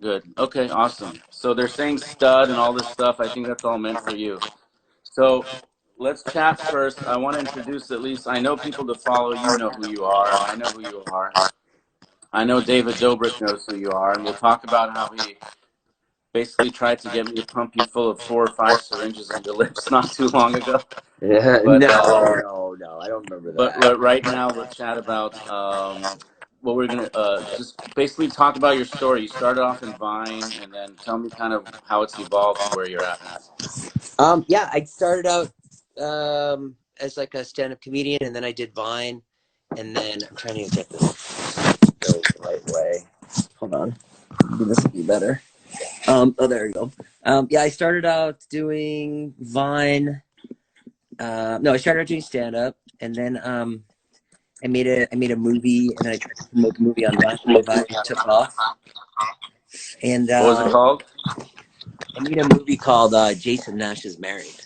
Good. Okay, awesome. So they're saying stud and all this stuff. I think that's all meant for you. So let's chat first. I want to introduce at least, I know people to follow. You know who you are. I know who you are. I know David Dobrik knows who you are. And we'll talk about how he basically tried to get me to pump you full of 4 or 5 syringes in your lips not too long ago. Yeah, But no, I don't remember that. right now, let's chat about what we're gonna just basically talk about your story. You started off in Vine, and then tell me kind of how it's evolved to where you're at now. Yeah, I started out as like a stand-up comedian, and then I did Vine, and then I'm trying to get this go the right way. Hold on, maybe this will be better. Oh, there we go. Yeah, I started out doing Vine. No, I started out doing stand-up, and then I made a movie, and then I tried to promote the movie on Vine. And Vine took off, and What was it called? I made a movie called Jason Nash is Married.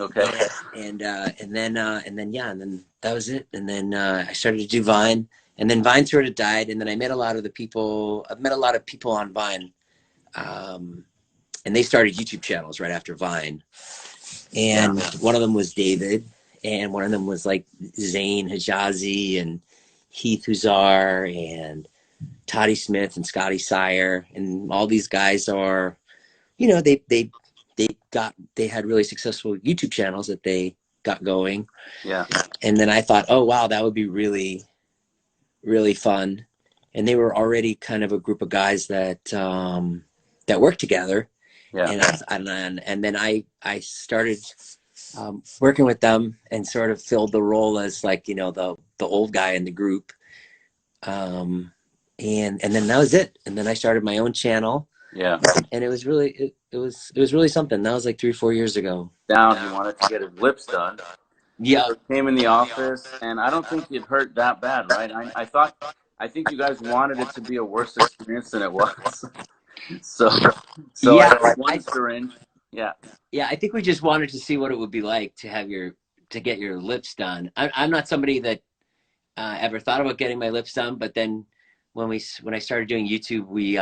Okay. And then that was it. And then I started to do Vine, and then Vine sort of died. And then I met a lot of people on Vine, and they started YouTube channels right after Vine. And one of them was David, and one of them was like Zane Hijazi and Heath Huzar and Toddy Smith and Scotty Sire, and all these guys are, they had really successful YouTube channels that they got going. Yeah. And then I thought, oh wow, that would be really, really fun. And they were already kind of a group of guys that that worked together. Yeah. And then I started working with them and sort of filled the role as like, the old guy in the group. And then that was it. And then I started my own channel. Yeah. And it was really, it was really something. That was like 3 or 4 years ago. He wanted to get his lips done. Yeah. So he came in the office, and I don't think it hurt that bad, right? I think you guys wanted it to be a worse experience than it was. So Yeah, I took one syringe. Yeah. Yeah, I think we just wanted to see what it would be like to get your lips done. I'm not somebody that ever thought about getting my lips done, but then when I started doing YouTube, we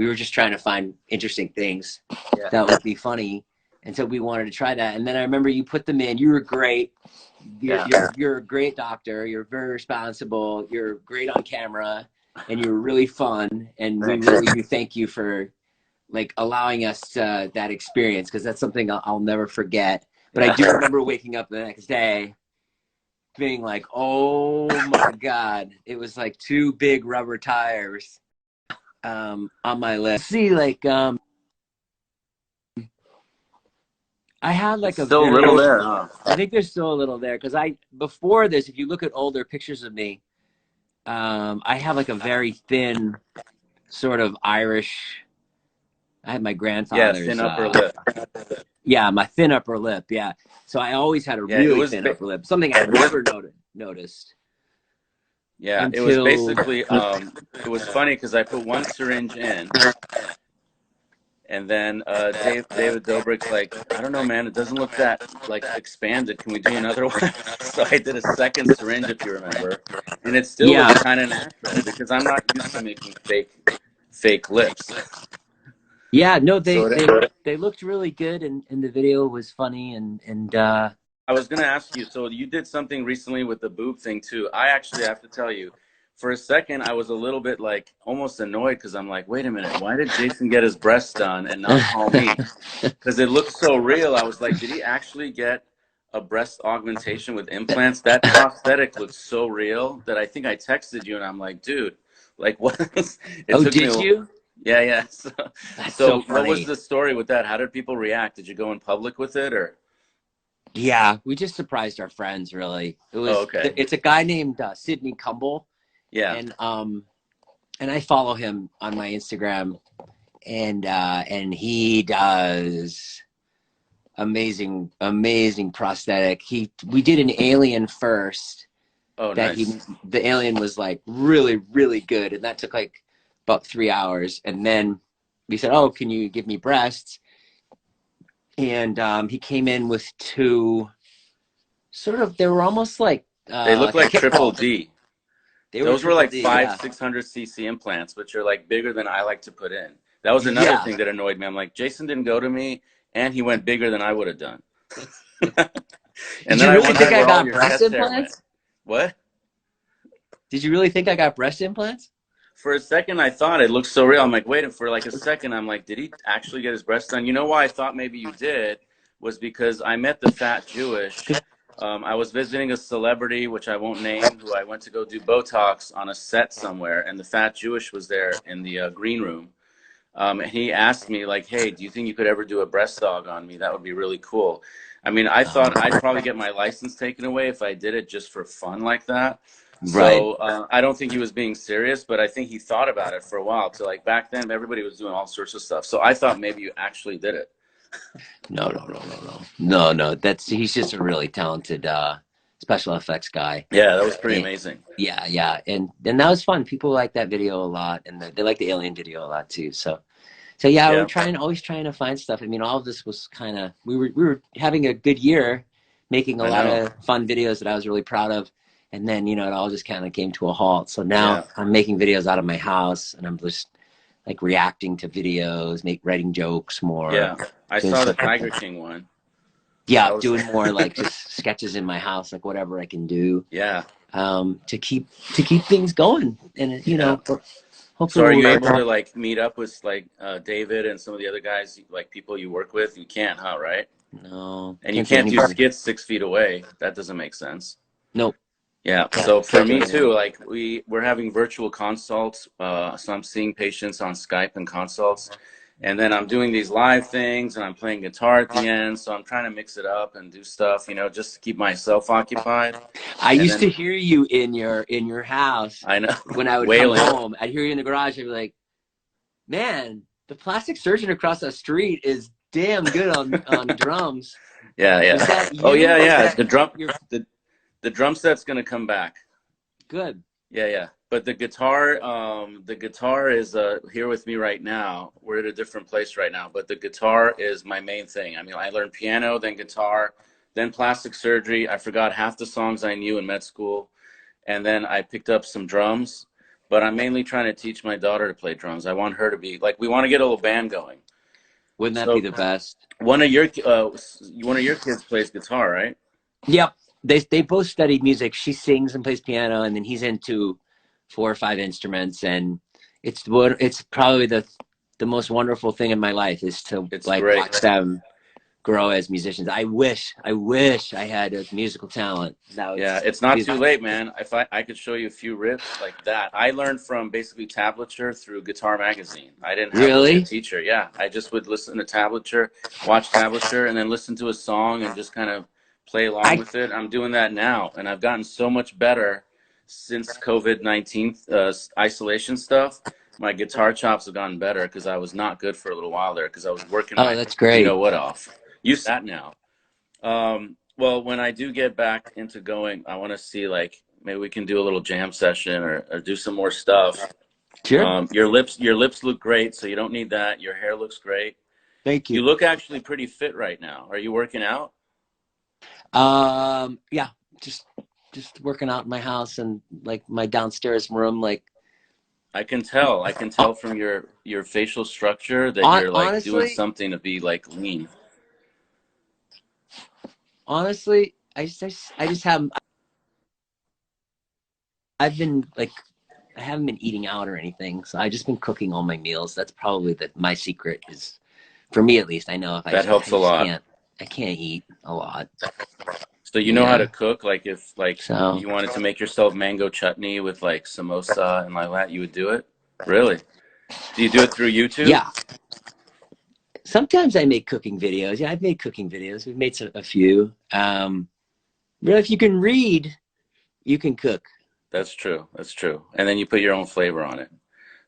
were just trying to find interesting things that would be funny, and so we wanted to try that. And then I remember you put them in. You were great. You're a great doctor. You're very responsible. You're great on camera, and you're really fun. And we really do thank you for like allowing us that experience, because that's something I'll never forget. But I do remember waking up the next day being like, oh my God, it was like 2 big rubber tires on my lip. See, like I had like still a little there, huh? I think there's still a little there, because before this, if you look at older pictures of me, I have like a very thin sort of Irish. I had my grandfather's thin upper lip. Yeah, my thin upper lip. Yeah, so I always had a really thin upper lip. Something I never noticed. Yeah, it was basically. It was funny because I put one syringe in, and then David Dobrik's like, I don't know, man, it doesn't look that like expanded. Can we do another one? So I did a second syringe, if you remember, and it still looks kind of natural because I'm not used to making fake lips. Yeah, no, they looked really good, and the video was funny, and I was gonna ask you, so you did something recently with the boob thing too. I actually have to tell you, for a second I was a little bit like almost annoyed, because I'm like, wait a minute, why did Jason get his breasts done and not call me? Because it looked so real. I was like, did he actually get a breast augmentation with implants? That prosthetic looks so real that I think I texted you and I'm like, dude, like what? Did you? Yeah. So what was the story with that? How did people react? Did you go in public with it, or? Yeah, we just surprised our friends, really. It was It's a guy named Sidney Cumble. Yeah. And I follow him on my Instagram, and he does amazing prosthetic. We did an alien first. Oh, nice. The alien was like really, really good, and that took like about 3 hours. And then we said, oh, can you give me breasts? And he came in with 2 sort of, they were almost like they look like triple D. They were Those were triple like D, 500, yeah. 600 cc implants, which are like bigger than I like to put in. That was another Yeah. thing that annoyed me. I'm like, Jason didn't go to me, and he went bigger than I would have done. And Did then you I really wondered think I where all got your breast chest hair went. implants? What? Did you really think I got breast implants? For a second, I thought it looked so real. I'm like, wait, for like a second, I'm like, did he actually get his breast done? You know why I thought maybe you did was because I met the fat Jewish. I was visiting a celebrity, which I won't name, who I went to go do Botox on a set somewhere, and the fat Jewish was there in the green room. And he asked me, like, hey, do you think you could ever do a breast dog on me? That would be really cool. I mean, I thought I'd probably get my license taken away if I did it just for fun like that. Right. So I don't think he was being serious, but I think he thought about it for a while. So like back then, everybody was doing all sorts of stuff. So I thought maybe you actually did it. No. He's just a really talented special effects guy. Yeah, that was pretty And, amazing. yeah, and that was fun. People like that video a lot, and they like the alien video a lot too. So yeah, Yeah. we're always trying to find stuff. I mean, all of this was kind of we were having a good year, making a lot of fun videos that I was really proud of, and then it all just kind of came to a halt. So now I'm making videos out of my house, and I'm just like reacting to videos, writing jokes more. Yeah, I saw the Tiger King one. Yeah, doing more like just sketches in my house, like whatever I can do. Yeah. To keep things going, and hopefully. So are you able to like meet up with like David and some of the other guys, like people you work with? You can't, huh? Right? No. And you can't do skits 6 feet away. That doesn't make sense. Nope. Yeah. So for me too, like we're having virtual consults. So I'm seeing patients on Skype and consults. And then I'm doing these live things and I'm playing guitar at the end. So I'm trying to mix it up and do stuff, just to keep myself occupied. I used to hear you in your house. I know. When I would come home, I'd hear you in the garage. I'd be like, man, the plastic surgeon across the street is damn good on drums. Yeah. Yeah. The drum set's going to come back. Good. Yeah. But the guitar is here with me right now. We're at a different place right now, but the guitar is my main thing. I mean, I learned piano, then guitar, then plastic surgery. I forgot half the songs I knew in med school, and then I picked up some drums. But I'm mainly trying to teach my daughter to play drums. I want her to be like, we want to get a little band going. Wouldn't that be the best? One of your kids plays guitar, right? Yep. They both studied music. She sings and plays piano, and then he's into 4 or 5 instruments, and it's probably the most wonderful thing in my life is to watch them grow as musicians. I wish I had a musical talent. It's not too late, man. If I could show you a few riffs like that. I learned from basically tablature through Guitar Magazine. I didn't have a teacher. Yeah, I just would listen to tablature, watch tablature, and then listen to a song and just kind of play along with it. I'm doing that now, and I've gotten so much better since COVID-19 isolation stuff. My guitar chops have gotten better because I was not good for a little while there because I was working that's great. off. You that now. Well, when I do get back into going, I want to see like maybe we can do a little jam session or do some more stuff. Sure. Your lips look great, so you don't need that. Your hair looks great. Thank you. You look actually pretty fit right now. Are you working out? Yeah, just working out in my house and like my downstairs room. Like I can tell from your facial structure that you're like honestly, doing something to be like lean. Honestly, I just haven't. I haven't been eating out or anything, so I've just been cooking all my meals. That's probably my secret is, for me at least. I know if that helps a lot. I can't eat a lot. So you know how to cook? Like if you wanted to make yourself mango chutney with like samosa and like that, you would do it? Really? Do you do it through YouTube? Yeah. Sometimes I make cooking videos. Yeah, I've made cooking videos. We've made a few. Really, if you can read, you can cook. That's true. And then you put your own flavor on it.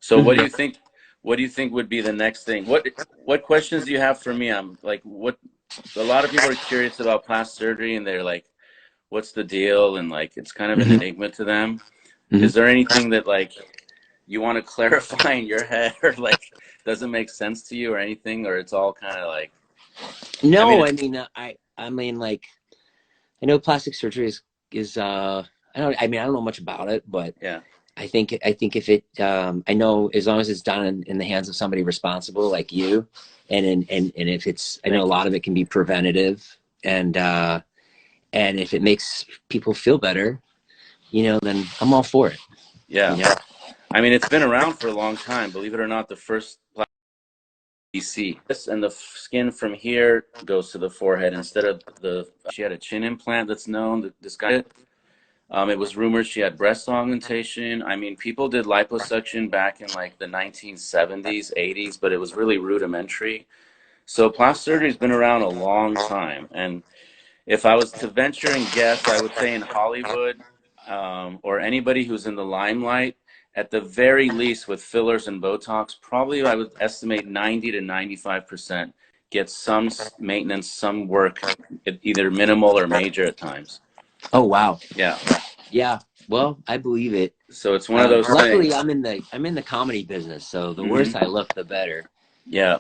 So what do you think? What do you think would be the next thing? What questions do you have for me? I'm like, a lot of people are curious about plastic surgery, and they're like, what's the deal? And like, it's kind of an enigma to them. Is there anything that like you want to clarify in your head, or like doesn't make sense to you or anything, or it's all kind of like? No, I mean, like, I know plastic surgery is I mean, I don't know much about it, but Yeah. I think if it, I know as long as it's done in the hands of somebody responsible like you, and if it's, I know a Thank you. lot of it can be preventative, and if it makes people feel better, you know, then I'm all for it. Yeah. You know? I mean, it's been around for a long time. Believe it or not, the first DC. And the skin from here goes to the forehead instead of she had a chin implant that's known. This guy, it was rumored she had breast augmentation. I mean, people did liposuction back in like the 1970s, 80s, but it was really rudimentary. So plastic surgery's been around a long time. And if I was to venture and guess, I would say in Hollywood, or anybody who's in the limelight, at the very least with fillers and Botox, probably I would estimate 90 to 95% get some maintenance, some work, either minimal or major at times. Oh wow. Yeah. Yeah. Well, I believe it. So it's one of those Luckily, things. I'm in the comedy business, so the worse Hmm. I look, the better. Yeah.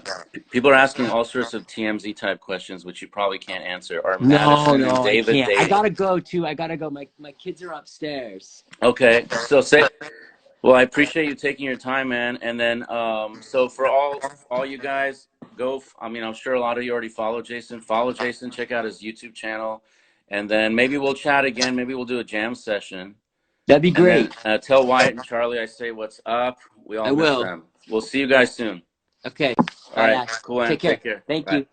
People are asking all sorts of TMZ type questions, which you probably can't answer. Are No, Madison and no, I David can't. I dating? gotta go too. I gotta go. My kids are upstairs. Okay. So say, well, I appreciate you taking your time, man. And then, so for all you guys, go. I mean, I'm sure a lot of you already follow Jason. Follow Jason. Check out his YouTube channel, and then maybe we'll chat again. Maybe we'll do a jam session, That'd be and then great. tell Wyatt and Charlie I say what's up. We all I miss will. them. We'll see you guys soon. Okay. All Bye, right. Ash. Cool, man. Take care. Take care. Thank Bye. you.